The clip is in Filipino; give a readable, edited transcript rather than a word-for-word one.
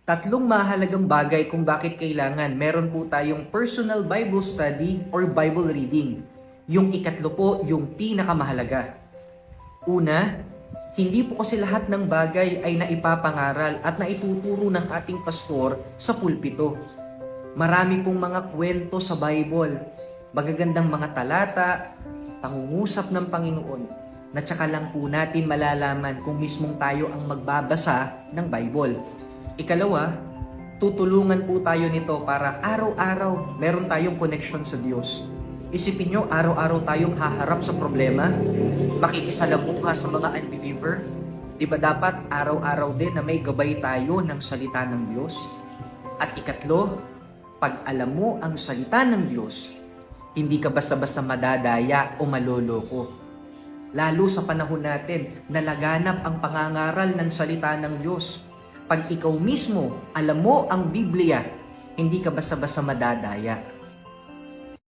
Tatlong mahalagang bagay kung bakit kailangan meron po tayong personal Bible study or Bible reading. Yung ikatlo po, yung pinakamahalaga. Una, hindi po kasi lahat ng bagay ay naipapangaral at naituturo ng ating pastor sa pulpito. Marami pong mga kwento sa Bible, magagandang mga talata, pangungusap ng Panginoon, na tsaka lang po natin malalaman kung mismong tayo ang magbabasa ng Bible. Ikalawa, tutulungan po tayo nito para araw-araw meron tayong connection sa Diyos. Isipin nyo, araw-araw tayong haharap sa problema, makikisalamuha sa mga unbeliever. Di ba dapat araw-araw din na may gabay tayo ng salita ng Diyos? At ikatlo, pag alam mo ang salita ng Diyos, hindi ka basta-basta madadaya o maloloko. Lalo sa panahon natin, nalaganap ang pangangaral ng salita ng Diyos. Pag ikaw mismo, alam mo ang Biblia, hindi ka basta-basta madadaya.